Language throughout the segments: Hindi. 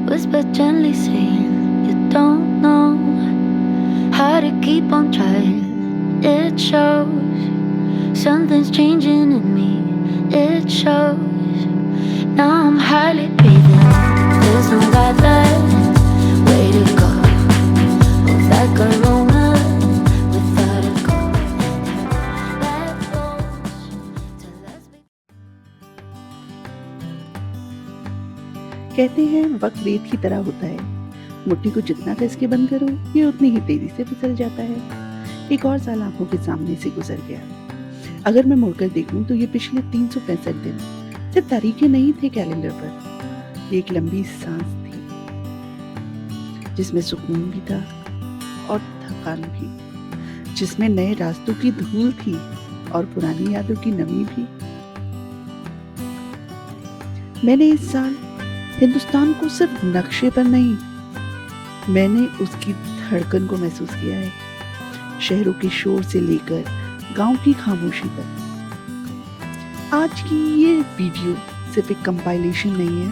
whisper gently saying you don't know how to keep on trying. It shows something's changing in me. It shows now I'm hardly breathing. There's no right there, way to go. Like a Roman without a goal. That goes to let's be. कहते हैं वक्त रेत की तरह होता है, मुट्ठी को जितना कस के बंद करो ये उतनी ही तेजी से फिसल जाता है। एक और साल आंखों के सामने से गुजर गया। अगर मैं मुड़कर देखूं तो ये पिछले 365 दिन सिर्फ तारीखें नहीं थे कैलेंडर पर, ये एक लंबी सांस थी जिसमें सुकून भी था और थकान भी, जिसमें नए रास्तों की धूल थी और पुरानी यादों की नमी भी। मैंने इस साल हिंदुस्तान को सिर्फ नक्शे पर नहीं, मैंने उसकी धड़कन को महसूस किया है, शहरों के शोर से लेकर गांव की खामोशी तक। आज की ये वीडियो सिर्फ एक कंपाइलेशन नहीं है,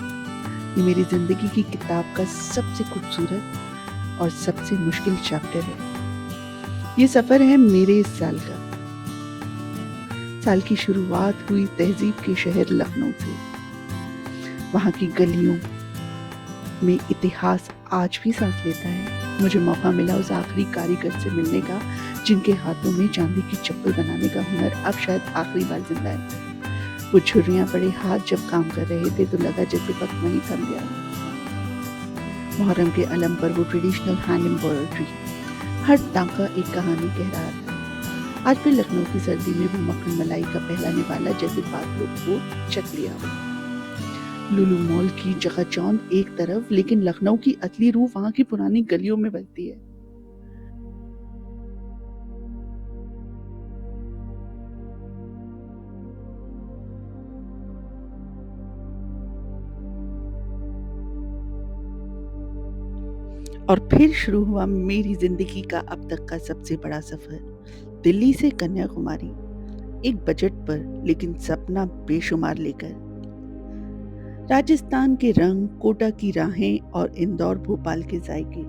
ये मेरी जिंदगी की किताब का सबसे खूबसूरत और सबसे मुश्किल चैप्टर है। ये सफर है मेरे इस साल का। साल की शुरुआत हुई तहजीब के शहर लखनऊ से। वहाँ की गलियों में इतिहास आज भी सांस लेता है। मुझे मौका मिला उस आखिरी कारीगर से मिलने का जिनके हाथों में चांदी की चप्पल बनाने का हुनर अब शायद आखिरी बार जिंदा है। वो छुरियां पड़े हाथ जब काम कर रहे थे तो लगा जैसे वक्त वहीं थम गया। मुहर्रम के अलम पर वो ट्रेडिशनल हैंड एम्ब्रॉयडरी, हर टांका एक कहानी कह रहा था। आज फिर लखनऊ की सर्दी में वो मक्खन मलाई का पहला निवाला जैसे बादलों को चख लिया हो। लुलु मॉल की चकाचौंध एक तरफ, लेकिन लखनऊ की असली रूह वहां की पुरानी गलियों में बलती है। और फिर शुरू हुआ मेरी जिंदगी का अब तक का सबसे बड़ा सफर, दिल्ली से कन्याकुमारी। एक बजट पर, लेकिन सपना बेशुमार लेकर। राजस्थान के रंग, कोटा की राहें और इंदौर भोपाल के जायके,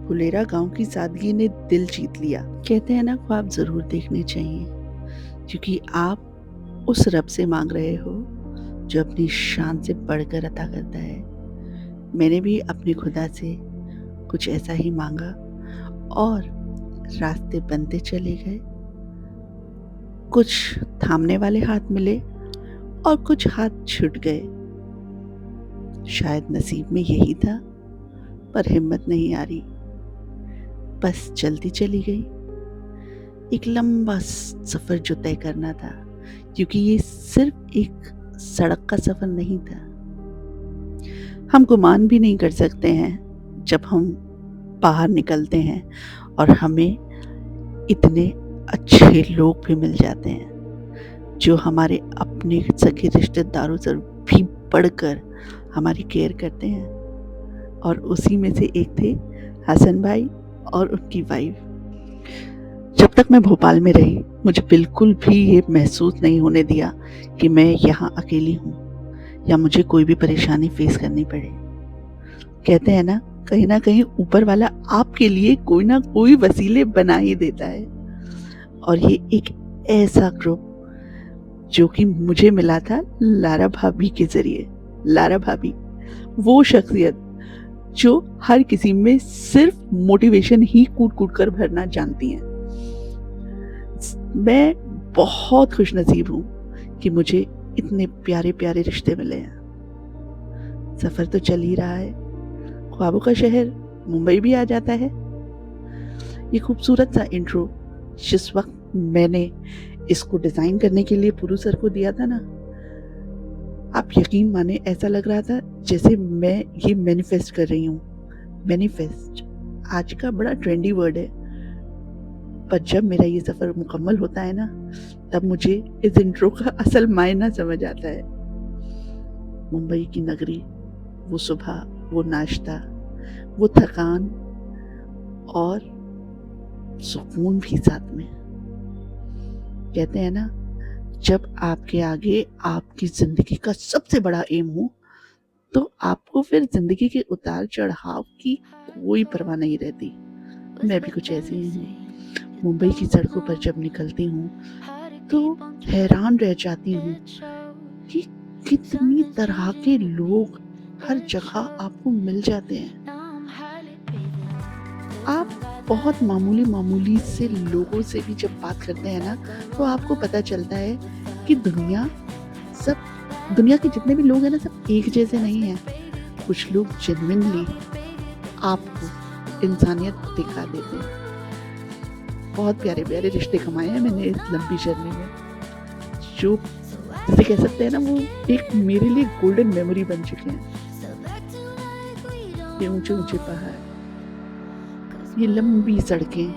फुलेरा गांव की सादगी ने दिल जीत लिया। कहते हैं ना, ख्वाब जरूर देखने चाहिए, क्योंकि आप उस रब से मांग रहे हो जो अपनी शान से बढ़कर अता करता है। मैंने भी अपने खुदा से कुछ ऐसा ही मांगा और रास्ते बनते चले गए। कुछ थामने वाले हाथ मिले और कुछ हाथ छूट गए। शायद नसीब में यही था, पर हिम्मत नहीं आ रही, बस चलती चली गई। एक लंबा सफर जो तय करना था, क्योंकि ये सिर्फ एक सड़क का सफर नहीं था। हम गुमान भी नहीं कर सकते हैं जब हम बाहर निकलते हैं और हमें इतने अच्छे लोग भी मिल जाते हैं जो हमारे अपने सगे रिश्तेदारों से भी बढ़कर हमारी केयर करते हैं। और उसी में से एक थे हसन भाई और उनकी वाइफ। जब तक मैं भोपाल में रही, मुझे बिल्कुल भी ये महसूस नहीं होने दिया कि मैं यहाँ अकेली हूँ या मुझे कोई भी परेशानी फेस करनी पड़े। कहते हैं ना कहीं ऊपर वाला आपके लिए कोई ना कोई वसीले बना ही देता है। और ये एक ऐसा ग्रुप जो कि मुझे मिला था लारा भाभी के जरिए। लारा भाभी वो शख्सियत जो हर किसी में सिर्फ मोटिवेशन ही कूट कूट कर भरना जानती हैं। मैं बहुत खुशनसीब हूँ कि मुझे इतने प्यारे प्यारे रिश्ते मिले हैं। सफर तो चल ही रहा है, ख्वाबों का शहर मुंबई भी आ जाता है। ये खूबसूरत सा इंट्रो जिस वक्त मैंने इसको डिजाइन करने के लिए पुरु सर को दिया था ना, आप यकीन माने ऐसा लग रहा था जैसे मैं ये मैनिफेस्ट कर रही हूँ। मैनिफेस्ट आज का बड़ा ट्रेंडी वर्ड है, पर जब मेरा ये सफर मुकम्मल होता है ना, तब मुझे इस इंट्रो का असल मायना समझ आता है। मुंबई की नगरी, वो सुबह, वो नाश्ता, वो थकान और सुकून भी साथ में। कहते हैं ना, जब आपके आगे आपकी जिंदगी का सबसे बड़ा एम हो, तो आपको फिर ज़िंदगी के उतार-चढ़ाव की कोई परवाह नहीं रहती। मैं भी कुछ ऐसी ही हूँ। मुंबई की सड़कों पर जब निकलती हूँ, तो हैरान रह जाती हूँ कि कितनी तरह के लोग हर जगह आपको मिल जाते हैं। आप बहुत मामूली से लोगों से भी जब बात करते हैं ना, तो आपको पता चलता है कि दुनिया के जितने भी लोग हैं ना, सब एक जैसे नहीं हैं। कुछ लोग जेन्युइनली आपको इंसानियत दिखा देते हैं। बहुत प्यारे-प्यारे रिश्ते कमाए हैं मैंने इस लंबी जर्नी में, जो जिसे कह सकते हैं ना, वो एक मेरे लिए गोल्डन मेमोरी बन चुके हैं। ये ऊँचे-ऊँचे पहाड़, ये लंबी सड़कें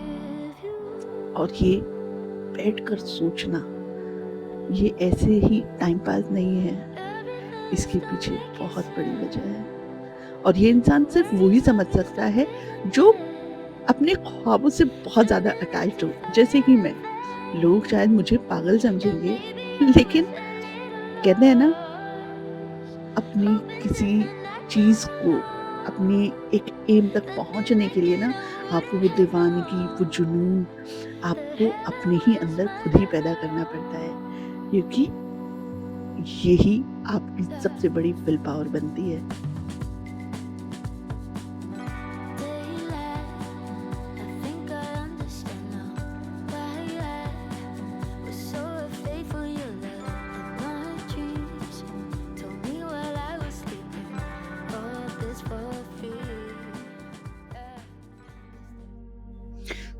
और ये बैठकर सोचना, ये ऐसे ही टाइम पास नहीं है, इसके पीछे बहुत बड़ी वजह है। और ये इंसान सिर्फ वही समझ सकता है जो अपने ख्वाबों से बहुत ज़्यादा अटैच्ड हो, जैसे कि मैं। लोग शायद मुझे पागल समझेंगे, लेकिन कहते हैं ना, अपनी किसी चीज़ को, अपनी एक एम तक पहुँचने के लिए ना, आपको वो दीवानगी, वो जुनून आपको अपने ही अंदर खुद ही पैदा करना पड़ता है, क्योंकि यही आपकी सबसे बड़ी विल पावर बनती है।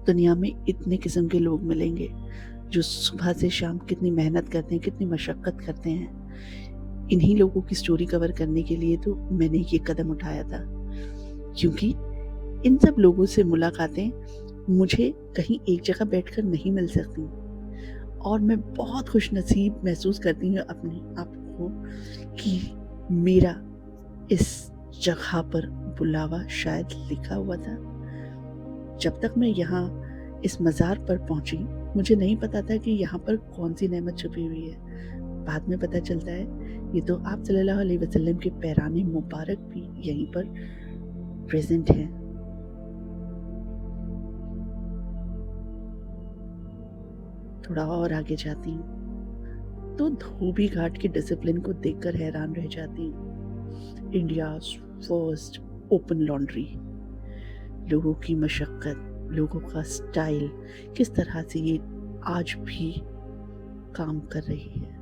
दुनिया में इतने किस्म के लोग मिलेंगे जो सुबह से शाम कितनी मेहनत करते हैं, कितनी मशक्क़त करते हैं। इन्हीं लोगों की स्टोरी कवर करने के लिए तो मैंने ये कदम उठाया था, क्योंकि इन सब लोगों से मुलाकातें मुझे कहीं एक जगह बैठकर नहीं मिल सकती, और मैं बहुत खुशनसीब महसूस करती हूँ अपने आप को कि मेरा इस जगह पर बुलावा शायद लिखा हुआ था। जब तक मैं यहाँ इस मज़ार पर पहुँची, मुझे नहीं पता था कि यहाँ पर कौन सी नेमत छुपी हुई है। बाद में पता चलता है ये तो आप सल्लल्लाहु अलैहि वसल्लम के पैराने मुबारक भी यहीं पर प्रेजेंट हैं। थोड़ा और आगे जाती हूँ तो धोबी घाट के डिसिप्लिन को देखकर हैरान रह जाती हूँ। इंडियाज़ फर्स्ट ओपन लॉन्ड्री, लोगों की मशक्क़त, लोगों का स्टाइल, किस तरह से ये आज भी काम कर रही है।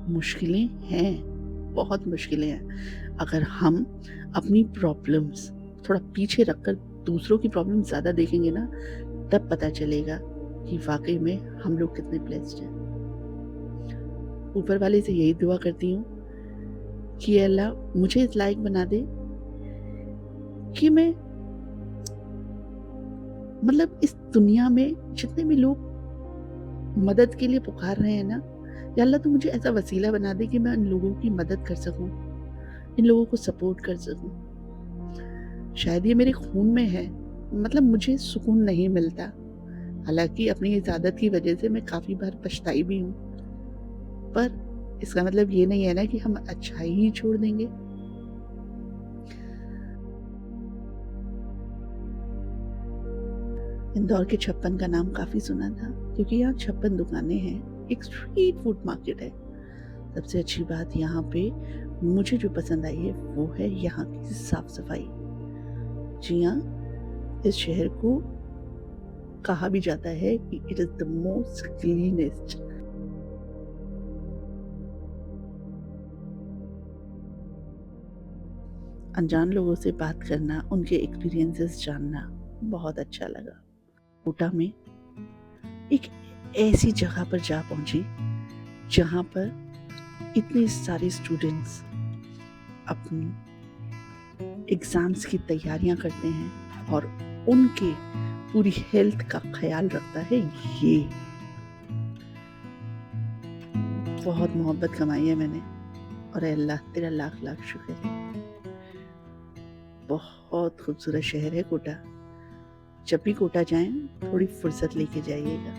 मुश्किलें हैं, बहुत मुश्किलें हैं। अगर हम अपनी प्रॉब्लम्स थोड़ा पीछे रखकर दूसरों की प्रॉब्लम ज़्यादा देखेंगे ना, तब पता चलेगा कि वाकई में हम लोग कितने ब्लेस्ड हैं। ऊपर वाले से यही दुआ करती हूँ कि अल्लाह मुझे इस लायक बना दे कि मैं, मतलब इस दुनिया में जितने भी लोग मदद के लिए पुकार रहे हैं ना, या अल्लाह तो मुझे ऐसा वसीला बना दे कि मैं इन लोगों की मदद कर सकूं, इन लोगों को सपोर्ट कर सकूं। शायद ये मेरे खून में है, मतलब मुझे सुकून नहीं मिलता। हालांकि अपनी इस आदत की वजह से मैं काफ़ी बार पछताई भी हूँ, पर इसका मतलब ये नहीं है ना कि हम अच्छाई ही छोड़ देंगे। इंदौर के छप्पन का नाम काफ़ी सुना था, क्योंकि यहाँ 56 दुकानें हैं, एक स्ट्रीट फूड मार्केट है। सबसे अच्छी बात यहाँ पे मुझे जो पसंद आई है वो है यहाँ की साफ सफाई। जी हाँ, इस शहर को कहा भी जाता है कि it is the most cleanest. अनजान लोगों से बात करना, उनके एक्सपीरियंसेस जानना बहुत अच्छा लगा। कोटा में एक ऐसी जगह पर जा पहुंची जहां पर इतने सारे स्टूडेंट्स अपनी एग्जाम्स की तैयारियां करते हैं और उनके पूरी हेल्थ का ख्याल रखता है। ये बहुत मोहब्बत कमाई है मैंने, और अल्लाह तेरा लाख लाख शुक्र है। बहुत खूबसूरत शहर है कोटा। जब भी कोटा जाएं थोड़ी फुर्सत लेके जाइएगा।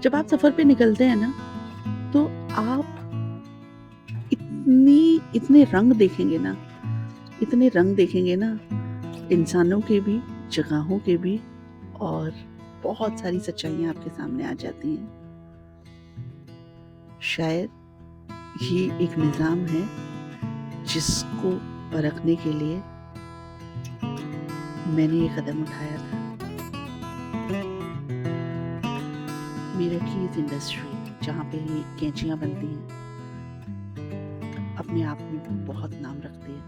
जब आप सफ़र पे निकलते हैं ना, तो आप इतने रंग देखेंगे ना, इतने रंग देखेंगे ना, इंसानों के भी, जगहों के भी, और बहुत सारी सच्चाइयाँ आपके सामने आ जाती हैं। शायद ये एक निज़ाम है जिसको परखने के लिए मैंने ये कदम उठाया था। मेरठ की इस इंडस्ट्री जहाँ पे ये कैंचियाँ बनती हैं, अपने आप में बहुत नाम रखती है।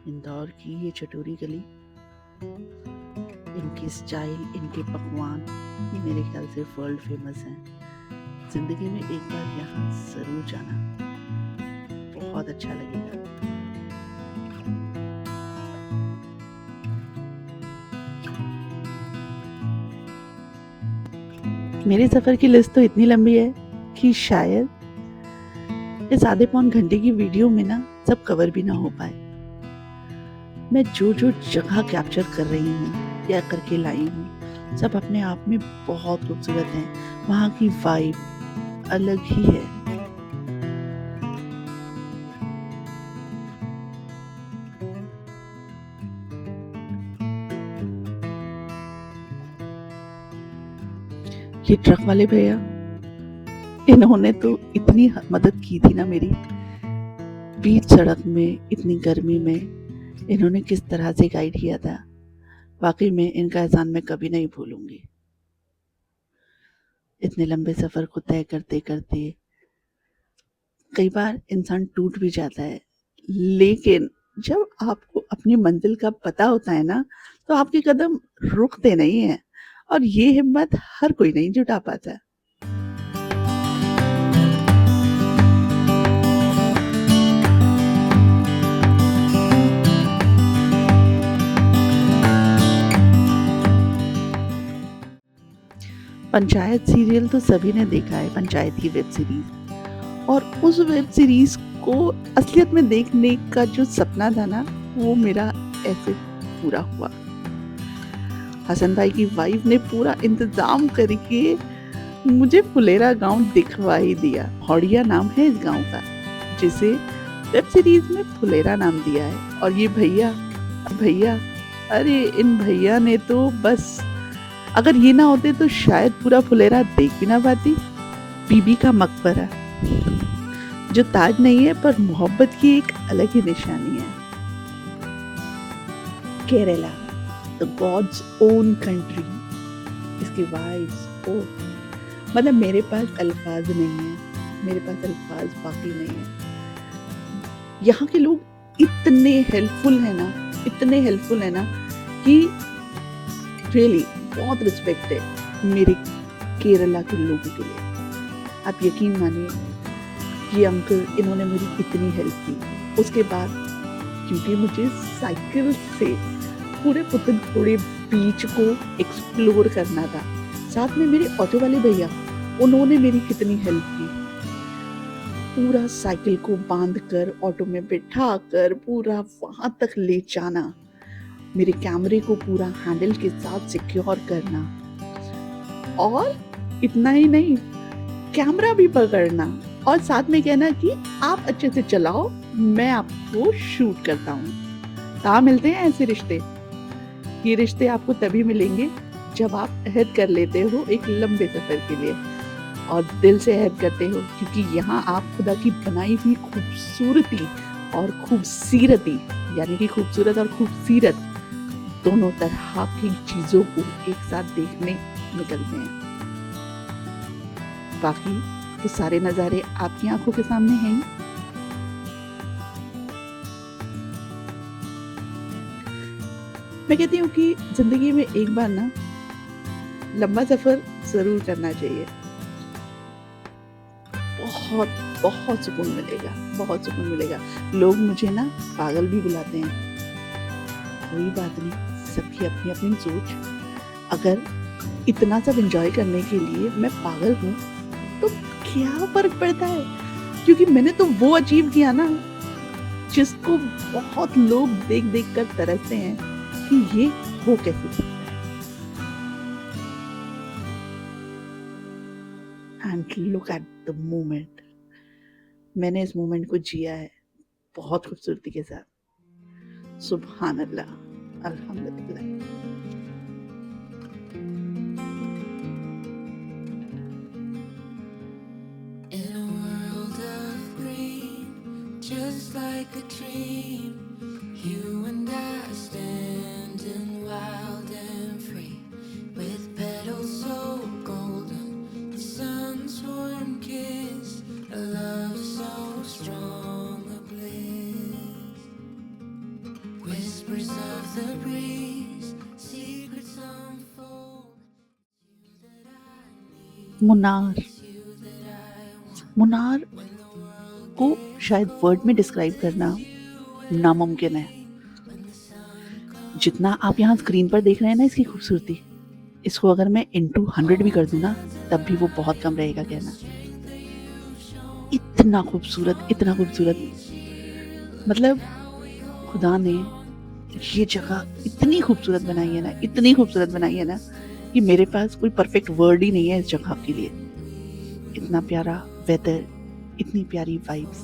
इंदौर की ये चटोरी गली, इनके स्टाइल, इनके पकवान मेरे ख्याल से वर्ल्ड फेमस हैं। जिंदगी में एक बार यहाँ जरूर जाना, बहुत अच्छा लगेगा। मेरे सफर की लिस्ट तो इतनी लंबी है कि शायद इस आधे पौन घंटे की वीडियो में ना सब कवर भी ना हो पाए। मैं जो जो जगह कैप्चर कर रही हूँ या करके लाई हूँ, सब अपने आप में बहुत खूबसूरत हैं। वहाँ की वाइब अलग ही है। ये ट्रक वाले भैया, इन्होंने तो इतनी मदद की थी ना मेरी, बीच सड़क में इतनी गर्मी में इन्होंने किस तरह से गाइड किया था। वाकई में इनका एहसान मैं कभी नहीं भूलूंगी। इतने लंबे सफर को तय करते करते कई बार इंसान टूट भी जाता है, लेकिन जब आपको अपनी मंजिल का पता होता है ना, तो आपके कदम रुकते नहीं हैं, और ये हिम्मत हर कोई नहीं जुटा पाता। पंचायत सीरियल तो सभी ने देखा है, पंचायत की वेब सीरीज, और उस वेब सीरीज को असलियत में देखने का जो सपना था ना, वो मेरा ऐसे पूरा हुआ। हसन भाई की वाइफ ने पूरा इंतजाम करके मुझे फुलेरा गांव दिखवा ही दिया। हौड़िया नाम है इस गांव का, जिसे वेब सीरीज में फुलेरा नाम दिया है। और ये भैया, अरे इन भैया ने तो बस, अगर ये ना होते तो शायद पूरा फुलेरा देख भी ना पाती। बीबी का मकबरा, जो ताज नहीं है पर मोहब्बत की एक अलग ही निशानी है। Kerala, the gods own country, इसकी वाइब्स, ओह, मतलब मेरे पास अल्फाज नहीं है, मेरे पास अल्फाज बाकी नहीं है। यहाँ के लोग इतने हेल्पफुल है ना, इतने हेल्पफुल है ना कि रियली बहुत रिस्पेक्ट है मेरे केरला के लोगों के लिए। आप यकीन मानिए, ये अंकल, इन्होंने मेरी इतनी हेल्प की। उसके बाद क्योंकि मुझे साइकिल से पूरे पुतनपुरे बीच को एक्सप्लोर करना था, साथ में मेरे ऑटो वाले भैया, उन्होंने मेरी कितनी हेल्प की। पूरा साइकिल को बांधकर ऑटो में बिठाकर पूरा वहां तक ले जाना, मेरे कैमरे को पूरा हैंडल के साथ सिक्योर करना, और इतना ही नहीं, कैमरा भी पकड़ना, और साथ में कहना कि आप अच्छे से चलाओ, मैं आपको शूट करता हूँ। कहाँ मिलते हैं ऐसे रिश्ते? ये रिश्ते आपको तभी मिलेंगे जब आप अहद कर लेते हो एक लंबे सफर के लिए, और दिल से अहद करते हो, क्योंकि यहाँ आप खुदा की बनाई हुई खूबसूरती और खूबसीरती, यानी कि खूबसूरत और खूबसीरत दोनों तरह की चीजों को एक साथ देखने निकलते हैं। बाकी तो सारे नजारे आपकी आंखों के सामने हैं। मैं कहती हूँ कि जिंदगी में एक बार ना लंबा सफर जरूर करना चाहिए। बहुत बहुत सुकून मिलेगा, बहुत सुकून मिलेगा। लोग मुझे ना पागल भी बुलाते हैं, कोई बात नहीं, सबकी अपनी अपनी सोच। अगर इतना सब एंजॉय करने के लिए मैं पागल हूँ तो क्या फर्क पड़ता है, क्योंकि मैंने तो वो अचीव किया ना जिसको बहुत लोग देख देख कर तरसते हैं कि ये हो कैसे सकता है। And look at the moment. मैंने इस मोमेंट को जिया है बहुत खूबसूरती के साथ। सुभान अल्लाह, अल्हम्दुलिल्लाह। In a world of green, just like a dream, you and I standing wild and free, with petals so golden, the sun's warm kiss, a love so strong, a bliss. Whispers of the breeze, secrets unfold. Munnar, Munnar को शायद वर्ड में डिस्क्राइब करना नामुमकिन है। जितना आप यहाँ स्क्रीन पर देख रहे हैं ना इसकी खूबसूरती, इसको अगर मैं इंटू 100 भी कर दूं ना तब भी वो बहुत कम रहेगा कहना। इतना खूबसूरत, इतना खूबसूरत, मतलब खुदा ने ये जगह इतनी खूबसूरत बनाई है ना, इतनी खूबसूरत बनाई है ना कि मेरे पास कोई परफेक्ट वर्ड ही नहीं है इस जगह के लिए। इतना प्यारा वेदर, इतनी प्यारी वाइब्स,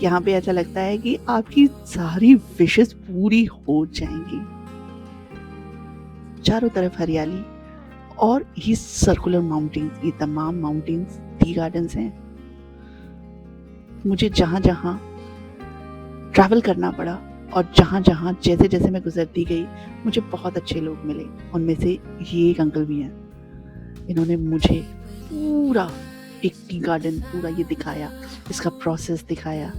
यहाँ पे ऐसा लगता है कि आपकी सारी विशेस पूरी हो जाएंगी। चारों तरफ हरियाली और ये सर्कुलर माउंटेन्स, ये तमाम माउंटेन्स टी गार्डन्स हैं। मुझे जहाँ जहाँ ट्रैवल करना पड़ा और जहाँ जहाँ जैसे जैसे मैं गुजरती गई मुझे बहुत अच्छे लोग मिले। उनमें से ये एक अंकल भी हैं, इन्होंने मुझे पूरा एक टी गार्डन पूरा ये दिखाया, इसका प्रोसेस दिखाया,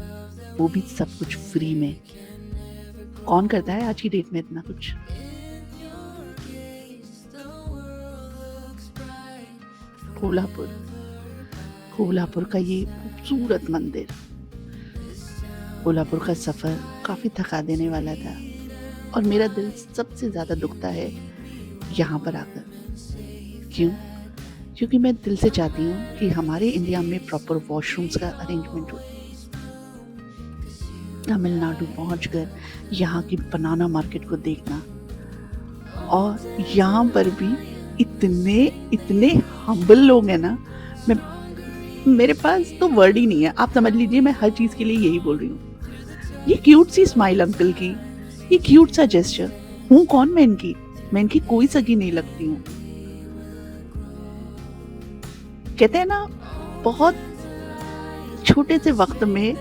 वो भी सब कुछ फ्री में। कौन करता है आज की डेट में इतना कुछ। कोल्हापुर, कोल्हापुर का ये खूबसूरत मंदिर, कोल्हापुर का सफ़र काफ़ी थका देने वाला था और मेरा दिल सबसे ज़्यादा दुखता है यहाँ पर आकर। क्यों? क्योंकि मैं दिल से चाहती हूँ कि हमारे इंडिया में प्रॉपर वॉशरूम्स का अरेंजमेंट हो। तमिलनाडु पहुँचकर यहाँ की बनाना मार्केट को देखना, और यहाँ पर भी इतने इतने हम्बल लोग हैं ना, मेरे पास तो वर्ड ही नहीं है। आप समझ लीजिए मैं हर चीज़ के लिए यही बोल रही हूँ। ये क्यूट सी स्माइल अंकल की, ये क्यूट सा जेस्चर, हूँ कौन मैं इनकी कोई सगी नहीं लगती हूँ। कहते हैं ना, बहुत छोटे से वक्त में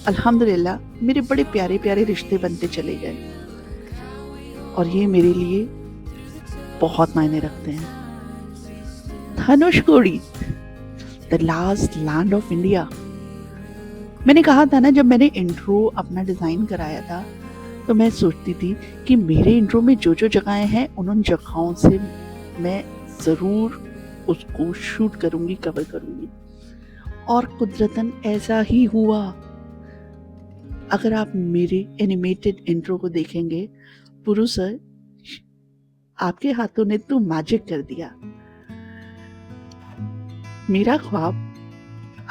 अल्हम्दुलिल्लाह मेरे बड़े प्यारे प्यारे रिश्ते बनते चले गए और ये मेरे लिए बहुत मायने रखते हैं। Dhanushkodi, the last land of India. मैंने कहा था ना, जब मैंने इंट्रो अपना डिज़ाइन कराया था तो मैं सोचती थी कि मेरे इंट्रो में जो जो जगहें हैं उन जगहों से मैं ज़रूर उसको शूट करूँगी, कवर करूँगी, और कुदरतन ऐसा ही हुआ। अगर आप मेरे एनिमेटेड इंट्रो को देखेंगे, पुरु सर आपके हाथों ने तो मैजिक कर दिया। मेरा ख्वाब,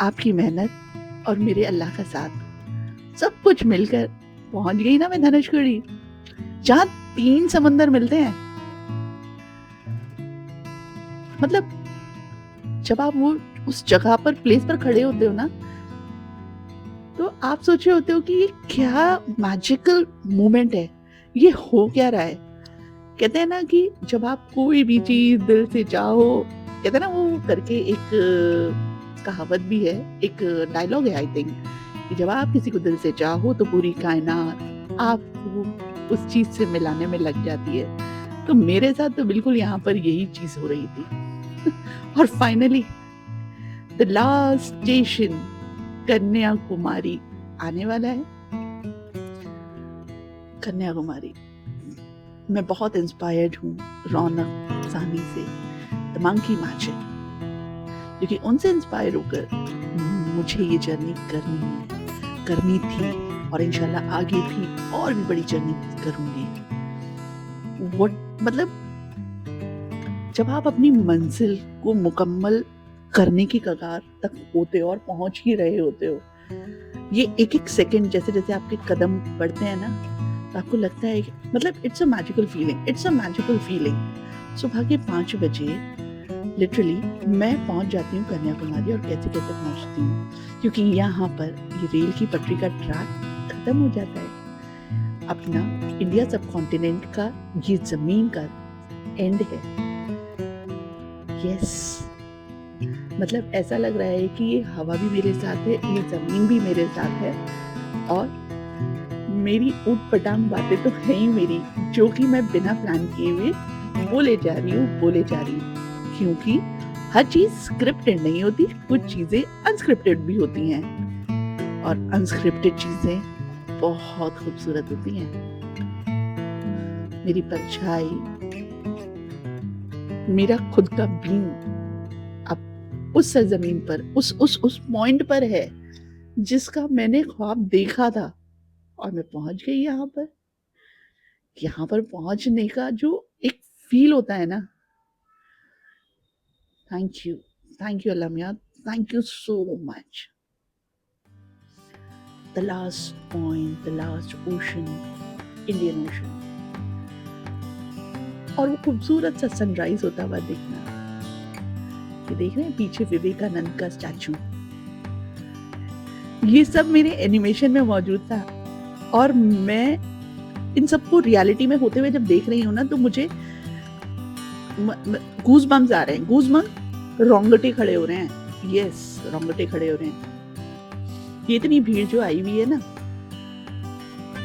आपकी मेहनत और मेरे अल्लाह का साथ सब कुछ मिलकर पहुंच गई ना मैं धनुषकोडी, जहां 3 समंदर मिलते हैं। मतलब जब आप वो उस जगह पर, प्लेस पर खड़े होते हो ना, तो आप सोचे होते हो कि ये क्या मैजिकल मोमेंट है, ये हो क्या रहा है। कहते हैं ना कि जब आप कोई भी चीज दिल से चाहो, कहते हैं ना वो करके एक कहावत भी है, एक डायलॉग है आई थिंक, कि जब आप किसी को दिल से चाहो तो पूरी कायनात आपको उस चीज से मिलाने में लग जाती है। तो मेरे साथ तो बिल्कुल यहाँ पर यही चीज हो रही थी। और finally the last station Kanyakumari आने वाला है। कन्याकुमारी, मैं बहुत इंस्पायर्ड हूँ रौनक साहनी से, द मंकी मैजिक, क्योंकि उनसे इंस्पायर होकर मुझे ये जर्नी करनी थी और इंशाल्लाह आगे भी और भी बड़ी जर्नी करूँगी। मतलब जब आप अपनी मंजिल को मुकम्मल करने की कगार तक होते हो और पहुंच ही रहे होते हो, ये एक एक सेकंड जैसे जैसे आपके कदम बढ़ते हैं ना, तो आपको लगता है मतलब इट्स अ मैजिकल फीलिंग। सुबह के 5 बजे लिटरली मैं पहुंच जाती हूँ कन्याकुमारी, और कैसे कैसे पहुंचती हूँ, क्योंकि यहाँ पर ये रेल की पटरी का ट्रैक खत्म हो जाता है। अपना इंडिया सब कॉन्टिनेंट का ये जमीन का एंड है। यस, मतलब ऐसा लग रहा है कि ये हवा भी मेरे साथ है, ये जमीन भी मेरे साथ है, और मेरी ऊट पटांग बातें तो है ही मेरी, जो कि मैं बिना प्लान किए हुए बोले जा रही हूँ, क्योंकि हर चीज स्क्रिप्टेड नहीं होती, कुछ चीजें अनस्क्रिप्टेड भी होती हैं, और अनस्क्रिप्टेड चीजें बहुत खूबसूरत होती हैं। मेरी परछाई, मेरा खुद का बीन अब उस सरजमीन पर, उस पॉइंट पर है जिसका मैंने ख्वाब देखा था, और मैं पहुंच गई यहाँ पर। यहाँ पर पहुंचने का जो एक फील होता है ना, thank you Allah, thank you so much. The last point, the last ocean, Indian ocean, और वो खूबसूरत सा सनराइज होता हुआ देखना। ये देख रहे हैं पीछे विवेकानंद का स्टैचू, ये सब मेरे एनिमेशन में मौजूद था, और मैं इन सबको रियलिटी में होते हुए जब देख रही हूँ ना, तो मुझे गूज बम्स आ रहे हैं, गूज बम्स, रोंगटे खड़े हो रहे हैं। यस, रोंगटे खड़े हो रहे हैं। ये इतनी भीड़ जो आई हुई है ना,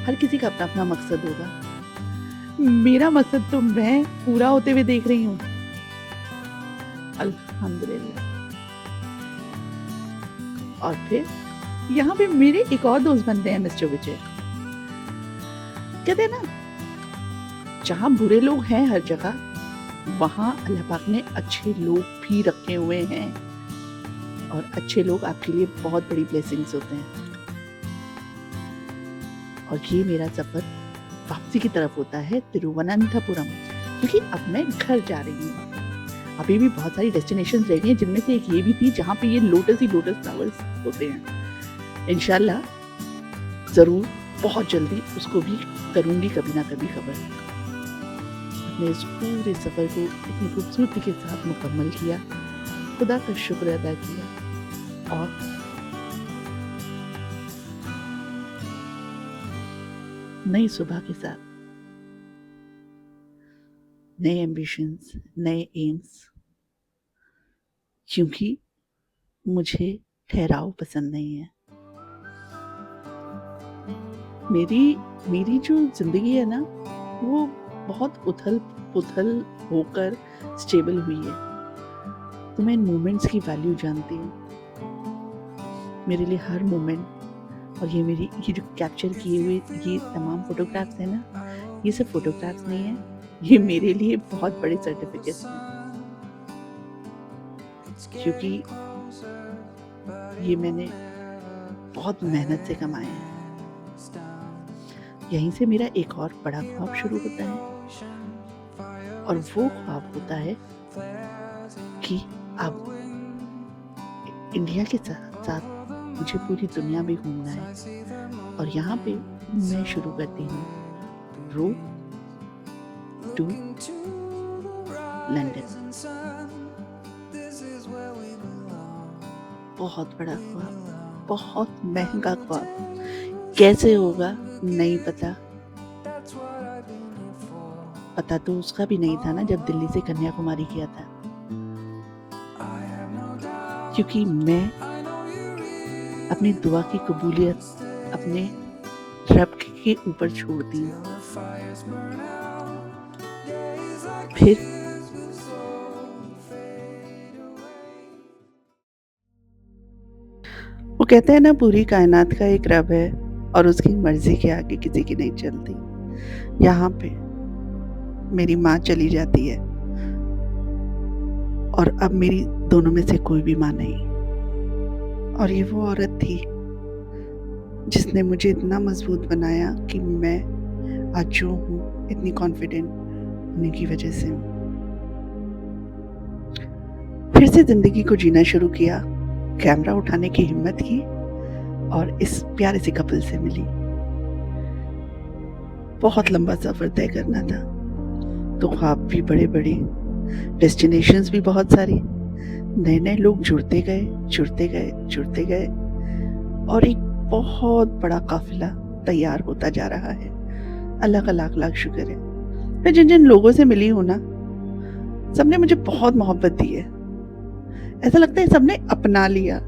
हर किसी का अपना अपना मकसद होगा। मेरा मकसद तो मैं पूरा होते हुए देख रही हूँ, अल्हम्दुलिल्लाह। और फिर यहाँ पे मेरे एक और दोस्त बनते हैं, मिस्टर विजय। कहते हैं ना, जहाँ बुरे लोग हैं हर जगह, वहां अल्लाह पाक ने अच्छे लोग भी रखे हुए हैं, और अच्छे लोग आपके लिए बहुत बड़ी ब्लेसिंग्स होते हैं। और ये मेरा सफर वापसी की तरफ होता है, तिरुवनंतपुरम, क्योंकि अब मैं घर जा रही हूँ। अभी भी बहुत सारी डेस्टिनेशंस रह गई हैं, जिनमें से एक ये भी थी जहाँ पे ये लोटस फ्लावर्स होते हैं। इंशाल्लाह जरूर बहुत जल्दी उसको भी करूंगी कभी ना कभी खबर। अपने इस पूरे सफर को इतनी खूबसूरती के साथ मुकम्मल किया, खुदा का शुक्र अदा किया, और नई सुबह के साथ नए एम्बिशंस, नए एम्स, क्योंकि मुझे ठहराव पसंद नहीं है। मेरी जो जिंदगी है ना, वो बहुत उथल पुथल होकर स्टेबल हुई है। तो मैं इन मोमेंट्स की वैल्यू जानती हूँ। मेरे लिए हर मोमेंट, और ये जो कैप्चर किए हुए ये तमाम फोटोग्राफ्स हैं ना, ये सब फोटोग्राफ्स नहीं है, ये मेरे लिए बहुत बड़े सर्टिफिकेट्स हैं, क्योंकि ये मैंने बहुत मेहनत से कमाए हैं। यहीं से मेरा एक और बड़ा ख्वाब शुरू होता है, और वो ख्वाब होता है कि अब इंडिया के साथ साथ मुझे पूरी दुनिया में घूमना है। और यहाँ पे मैं शुरू करती हूँ रोड टू लंदन। बहुत बड़ा ख्वाब, बहुत महंगा ख्वाब, कैसे होगा नहीं पता तो उसका भी नहीं था ना जब दिल्ली से कन्याकुमारी किया था, क्योंकि मैं अपनी दुआ की कबूलियत अपने रब के ऊपर छोड़ती हूँ। फिर वो कहते हैं ना, पूरी कायनात का एक रब है, और उसकी मर्जी के आगे किसी की नहीं चलती। यहाँ पे मेरी माँ चली जाती है, और अब मेरी दोनों में से कोई भी माँ नहीं। और ये वो औरत थी जिसने मुझे इतना मजबूत बनाया कि मैं आज जो हूँ, इतनी कॉन्फिडेंट होने की वजह से हूँ। फिर से जिंदगी को जीना शुरू किया, कैमरा उठाने की हिम्मत की, और इस प्यारे से कपल से मिली। बहुत लंबा सफर तय करना था, तो ख्वाब भी बड़े बड़े, डेस्टिनेशंस भी बहुत सारी, नए नए लोग जुड़ते गए जुड़ते गए जुड़ते गए, और एक बहुत बड़ा काफिला तैयार होता जा रहा है। अल्लाह का लाख लाख शुक्र है। मैं जिन जिन लोगों से मिली हूँ ना, सबने मुझे बहुत मोहब्बत दी है। ऐसा लगता है सबने अपना लिया।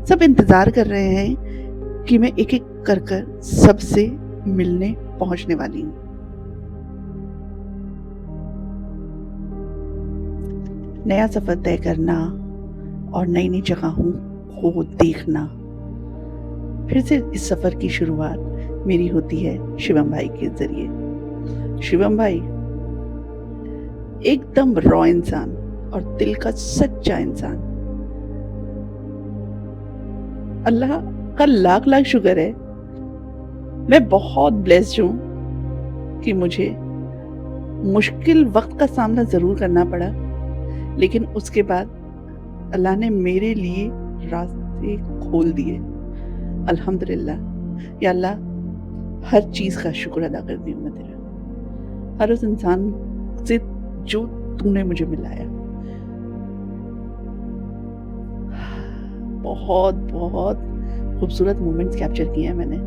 सब इंतजार कर रहे हैं कि मैं एक एक कर कर सबसे मिलने पहुंचने वाली हूँ। नया सफर तय करना और नई नई जगहों को देखना, फिर से इस सफर की शुरुआत मेरी होती है शिवम भाई के जरिए। शिवम भाई एकदम रॉ इंसान और दिल का सच्चा इंसान। अल्लाह का लाख लाख शुक्र है, मैं बहुत ब्लेस्ड हूँ कि मुझे मुश्किल वक्त का सामना जरूर करना पड़ा, लेकिन उसके बाद अल्लाह ने मेरे लिए रास्ते खोल दिए। अल्हम्दुलिल्लाह। या अल्लाह, हर चीज का शुक्र अदा करती हूँ मैं तेरा, हर उस इंसान से जो तूने मुझे मिलाया। बहुत बहुत खूबसूरत मोमेंट्स कैप्चर किए हैं मैंने,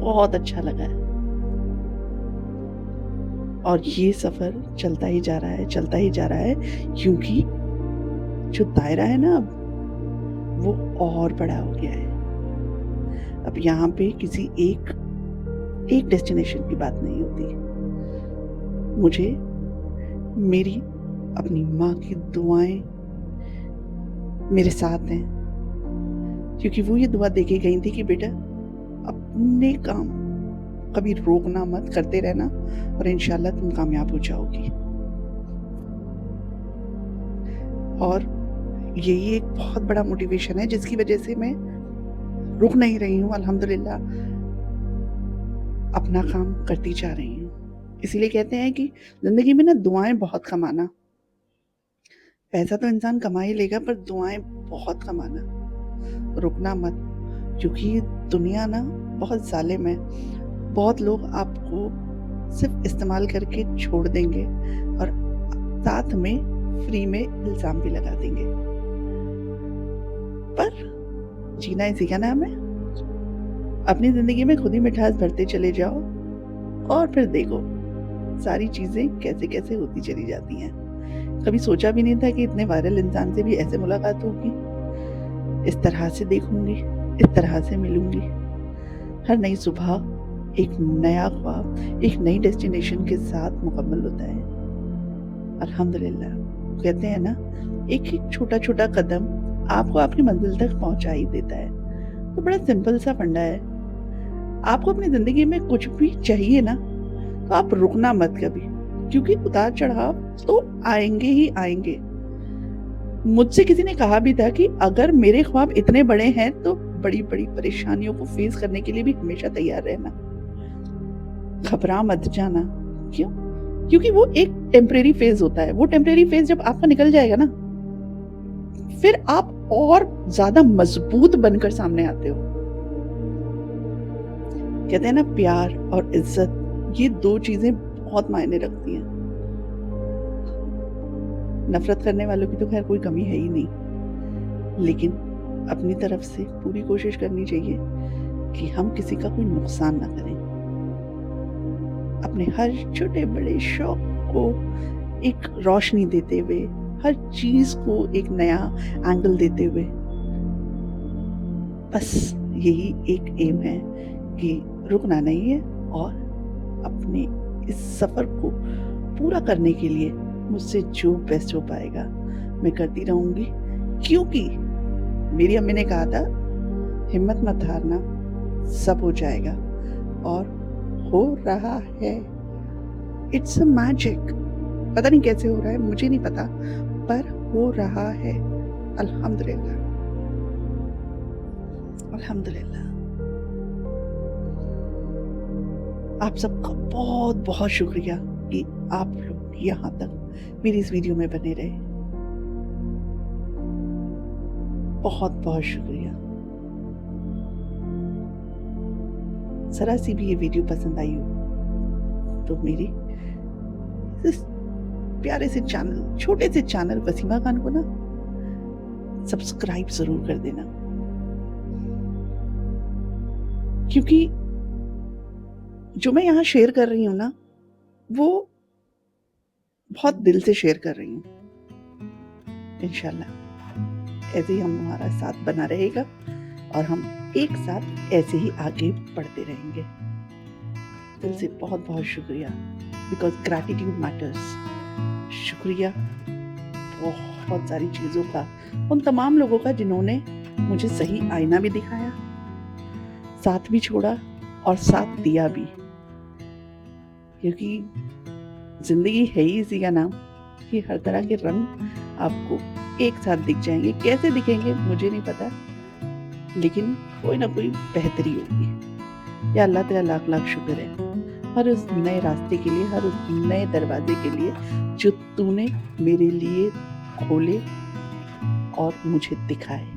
बहुत अच्छा लगा है। और ये सफर चलता ही जा रहा है, चलता ही जा रहा है, क्योंकि जो दायरा है ना अब, वो और बड़ा हो गया है। अब यहाँ पे किसी एक डेस्टिनेशन की बात नहीं होती। मुझे मेरी अपनी माँ की दुआएं मेरे साथ हैं, क्योंकि वो ये दुआ देके गई थी कि बेटा, अपने काम कभी रोकना मत, करते रहना और इंशाल्लाह तुम कामयाब हो जाओगी। और यही एक बहुत बड़ा मोटिवेशन है जिसकी वजह से मैं रुक नहीं रही हूँ। अल्हम्दुलिल्लाह अपना काम करती जा रही हूँ। इसीलिए कहते हैं कि जिंदगी में ना दुआएं बहुत कमाना। पैसा तो इंसान कमा ही लेगा, पर दुआएं बहुत कमाना, रुकना मत, क्योंकि दुनिया ना बहुत जालिम है। बहुत लोग आपको सिर्फ इस्तेमाल करके छोड़ देंगे और साथ में फ्री में इल्जाम भी लगा देंगे। पर जीना इसी का नाम है। अपनी जिंदगी में खुद ही मिठास भरते चले जाओ और फिर देखो सारी चीजें कैसे कैसे होती चली जाती हैं। कभी सोचा भी नहीं था कि इतने वायरल इंसान से भी ऐसे मुलाकात होगी, इस तरह से देखूंगी, इस तरह से मिलूंगी। हर नई सुबह एक नया ख्वाब, एक नई डेस्टिनेशन के साथ मुकम्मल होता है। अल्हम्दुलिल्लाह। कहते हैं ना, एक एक छोटा छोटा कदम आपको आपकी मंजिल तक पहुंचा ही देता है। तो बड़ा सिंपल सा फंडा है। आपको अपनी जिंदगी में कुछ भी चाहिए ना, तो आप रुकना मत कभी, क्योंकि उतार चढ़ाव तो आएंगे ही आएंगे। मुझसे किसी ने कहा भी था कि अगर मेरे ख्वाब इतने बड़े हैं तो बड़ी बड़ी परेशानियों को फेस करने के लिए भी हमेशा तैयार रहना, घबरा मत जाना। क्यों? क्योंकि वो एक टेम्परेरी फेज होता है। वो टेम्परेरी फेज जब आपका निकल जाएगा ना, फिर आप और ज्यादा मजबूत बनकर सामने आते हो। कहते हैं ना, प्यार और इज्जत, ये दो चीजें बहुत मायने रखती हैं। नफरत करने वालों की तो खैर कोई कमी है ही नहीं, लेकिन अपनी तरफ से पूरी कोशिश करनी चाहिए कि हम किसी का कोई नुकसान ना करें। अपने हर छोटे बड़े शौक को एक रोशनी देते हुए, हर चीज को एक नया एंगल देते हुए, बस यही एक एम है कि रुकना नहीं है और अपने इस सफर को पूरा करने के लिए मुझसे जो बेस्ट हो पाएगा मैं करती रहूंगी। क्योंकि मेरी अम्मी ने कहा था, हिम्मत मत हारना, सब हो जाएगा, और हो रहा है। It's a magic. पता नहीं कैसे हो रहा है, मुझे नहीं पता, पर हो रहा है। अल्हम्दुलिल्लाह, अल्हम्दुलिल्लाह। आप सबका बहुत बहुत शुक्रिया कि आप लोग यहाँ तक मेरी इस वीडियो में बने रहे। बहुत बहुत शुक्रिया। जरा सी भी ये वीडियो पसंद आई हो तो मेरी इस प्यारे से चैनल, छोटे से चैनल वसीमा खान को ना सब्सक्राइब जरूर कर देना, क्योंकि जो मैं यहाँ शेयर कर रही हूँ ना, वो बहुत दिल से शेयर कर रही हूँ। इंशाल्लाह ऐसे ही हमारा साथ बना रहेगा और हम एक साथ ऐसे ही आगे बढ़ते रहेंगे। दिल से बहुत बहुत शुक्रिया, बिकॉज ग्रैटिट्यूड मैटर्स। शुक्रिया बहुत सारी चीज़ों का, उन तमाम लोगों का जिन्होंने मुझे सही आईना भी दिखाया, साथ भी छोड़ा और साथ दिया भी, क्योंकि जिंदगी है ही इसी का नाम कि हर तरह के रंग आपको एक साथ दिख जाएंगे। कैसे दिखेंगे मुझे नहीं पता, लेकिन कोई ना कोई बेहतरी होगी। या अल्लाह तेरा लाख लाख शुक्र है हर उस नए रास्ते के लिए, हर उस नए दरवाजे के लिए जो तूने मेरे लिए खोले और मुझे दिखाए।